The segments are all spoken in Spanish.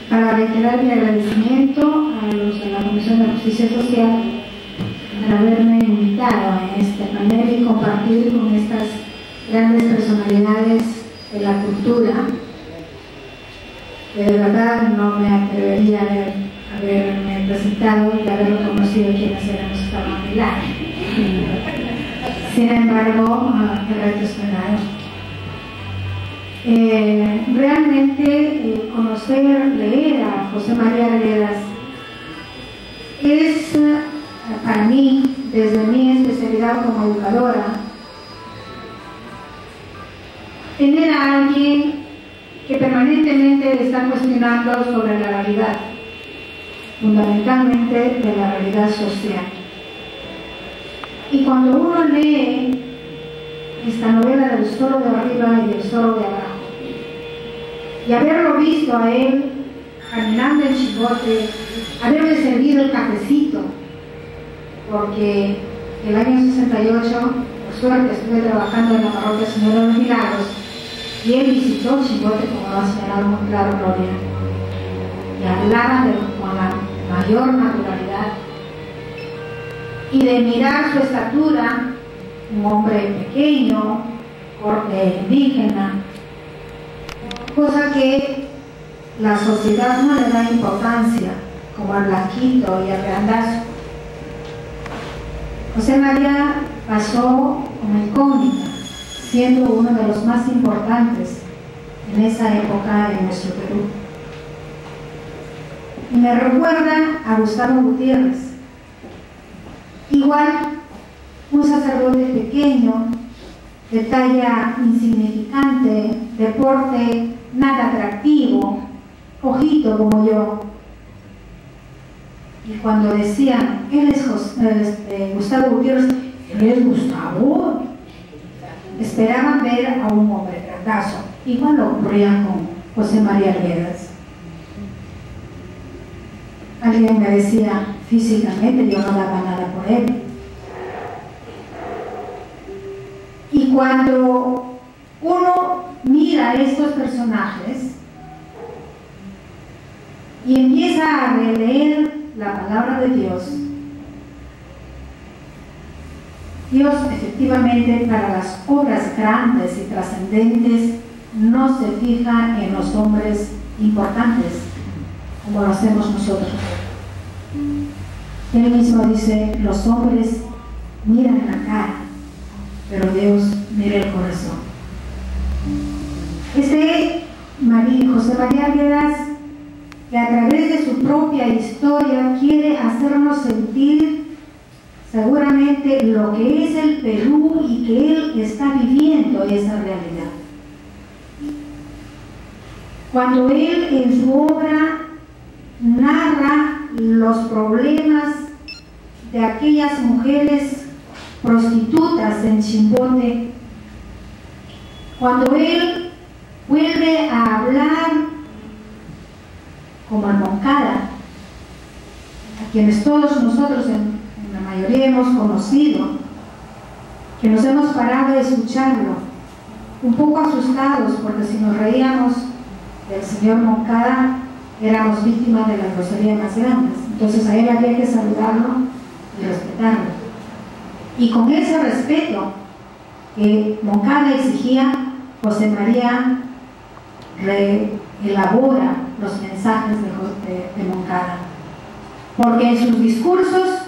para reiterar mi agradecimiento a los de la Comisión de Justicia Social por haberme invitado en este panel y compartir con estas grandes personalidades de la cultura, que de verdad no me atrevería a haberme presentado y haber reconocido quiénes eran los que estaban a mi lado. Sin embargo, el reto es verdadero. Realmente conocer, leer a José María Arguedas es para mí, desde mi especialidad como educadora, tener a alguien que permanentemente está cuestionando sobre la realidad, fundamentalmente de la realidad social. Y cuando uno lee esta novela del Zorro de arriba y del Zorro de abajo, y haberlo visto a él caminando en Chimbote, haberle servido el cafecito, porque el año 68, por suerte, estuve trabajando en la parroquia Señora de los Milagros, y él visitó Chimbote, como lo ha señalado muy claro Gloria, y hablaba con la mayor naturalidad, y de mirar su estatura, un hombre pequeño, corte indígena, cosa que la sociedad no le da importancia, como al blanquito y al grandazo. José María pasó como incógnita, siendo uno de los más importantes en esa época en nuestro Perú. Y me recuerda a Gustavo Gutiérrez, igual un sacerdote pequeño, de talla insignificante, de porte nada atractivo, ojito como yo. Y cuando decían, él es Gustavo Gutiérrez, él es Gustavo, esperaban ver a un hombre grandazo. Igual lo ocurría con José María Arguedas. Alguien me decía, físicamente yo no daba nada por él. Y cuando uno mira a estos personajes y empieza a releer la palabra de Dios, Dios efectivamente para las obras grandes y trascendentes no se fija en los hombres importantes como lo hacemos nosotros. Él mismo dice, los hombres miran la cara, pero Dios mira el corazón. José María Arguedas, que a través de su propia historia quiere hacernos sentir seguramente lo que es el Perú y que él está viviendo esa realidad. Cuando él en su obra narra los problemas de aquellas mujeres prostitutas en Chimbote, cuando él vuelve a hablar como el Moncada, a quienes todos nosotros en la mayoría hemos conocido, que nos hemos parado a escucharlo, un poco asustados, porque si nos reíamos del señor Moncada, éramos víctimas de la grosería más grandes. Entonces a él había que saludarlo y respetarlo. Y con ese respeto que Moncada exigía, José María elabora los mensajes de Moncada, porque en sus discursos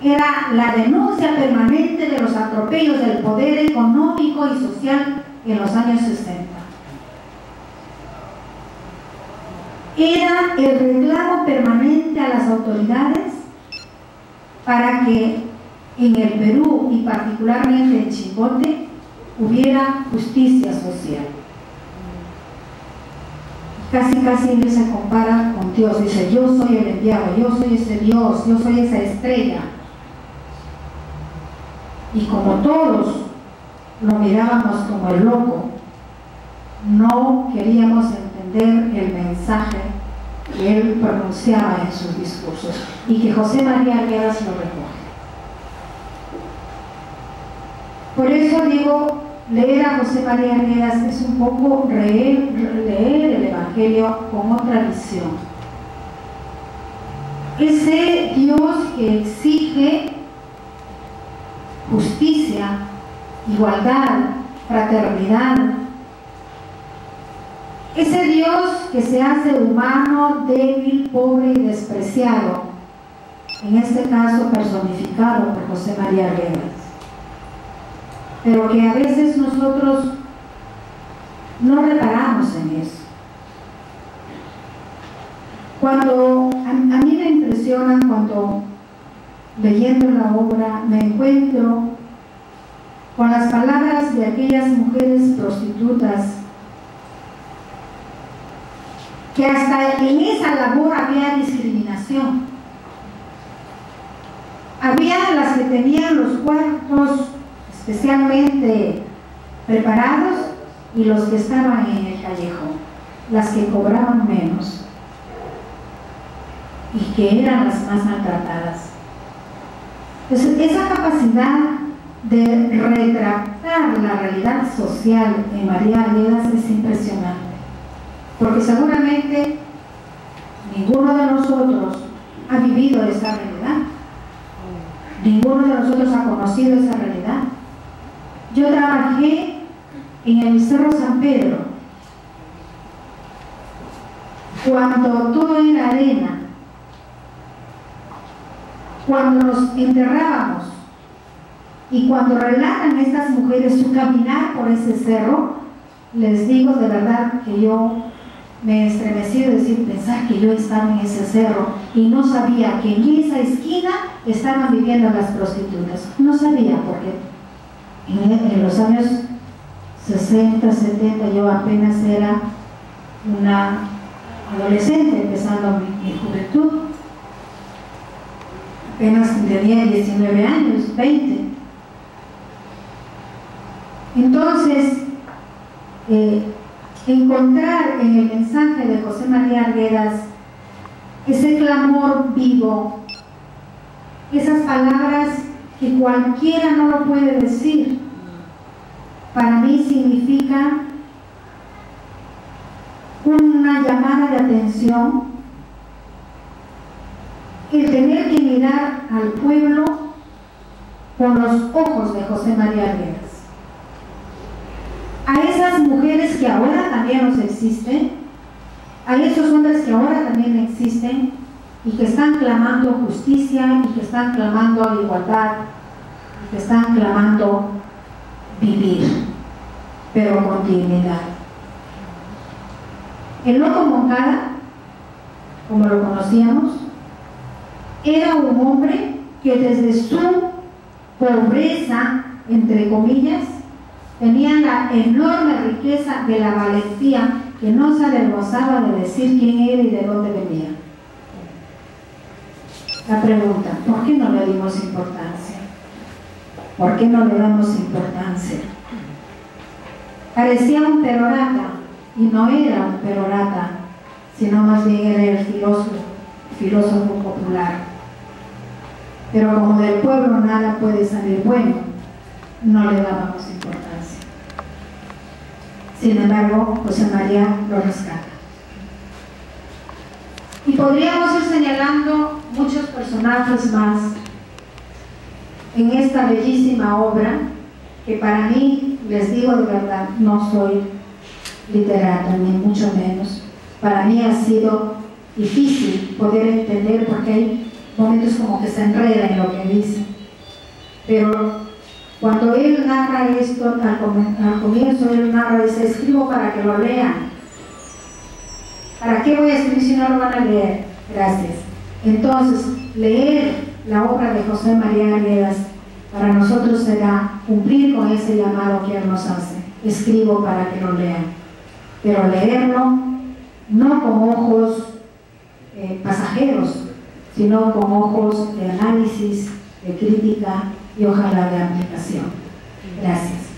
era la denuncia permanente de los atropellos del poder económico y social en los años 60. Era el reclamo permanente a las autoridades para que en el Perú y particularmente en Chimbote hubiera justicia social. Casi él se compara con Dios, dice, yo soy el enviado, yo soy ese Dios, yo soy esa estrella. Y como todos lo mirábamos como el loco, no queríamos entender el mensaje que él pronunciaba en sus discursos y que José María Arguedas lo recoge. Por eso digo, leer a José María Arguedas es un poco leer el Evangelio con otra visión. Ese Dios que exige justicia, igualdad, fraternidad. Ese Dios que se hace humano, débil, pobre y despreciado, en este caso personificado por José María Arguedas, pero que a veces nosotros no reparamos en eso. Cuando a mí me impresiona, cuando leyendo la obra me encuentro con las palabras de aquellas mujeres prostitutas, que hasta en esa labor había discriminación. Había las que tenían los cuartos especialmente preparados y los que estaban en el callejón, las que cobraban menos y que eran las más maltratadas. Entonces, esa capacidad de retratar la realidad social en María Arguedas es impresionante, porque seguramente ninguno de nosotros ha vivido esa realidad, ninguno de nosotros ha conocido esa realidad. Yo trabajé en el Cerro San Pedro cuando todo era arena, cuando nos enterrábamos, y cuando relatan estas mujeres su caminar por ese cerro, les digo de verdad que yo me estremecí de decir, pensar que yo estaba en ese cerro y no sabía que en esa esquina estaban viviendo las prostitutas. No sabía, porque en los años 60, 70 yo apenas era una adolescente, empezando mi juventud. Apenas tenía 19 años, 20. Entonces, encontrar en el mensaje de José María Arguedas ese clamor vivo, esas palabras que cualquiera no lo puede decir, para mí significa una llamada de atención, el tener que mirar al pueblo con los ojos de José María Arguedas. A esas mujeres que ahora también nos existen, a esos hombres que ahora también existen y que están clamando justicia y que están clamando igualdad y que están clamando vivir, pero con dignidad. El loco Moncada, como lo conocíamos, era un hombre que desde su pobreza, entre comillas, tenía la enorme riqueza de la valentía, que no se avergonzaba de decir quién era y de dónde venía. La pregunta, ¿por qué no le dimos importancia? ¿Por qué no le damos importancia? Parecía un perorata, y no era un perorata, sino más bien era el filósofo popular. Pero como del pueblo nada puede salir bueno, no le dábamos importancia. Sin embargo, José María lo rescata. Y podríamos ir señalando muchos personajes más en esta bellísima obra, que para mí, les digo de verdad, no soy literata, ni mucho menos. Para mí ha sido difícil poder entender, porque hay momentos como que se enreda en lo que dice. Pero cuando él narra esto, al comienzo él narra, dice, escribo para que lo lean. ¿Para qué voy a escribir si no lo van a leer? Gracias. Entonces, leer la obra de José María Arguedas para nosotros será cumplir con ese llamado que él nos hace. Escribo para que lo lean. Pero leerlo no con ojos pasajeros, sino con ojos de análisis, de crítica y ojalá de aplicación. Gracias.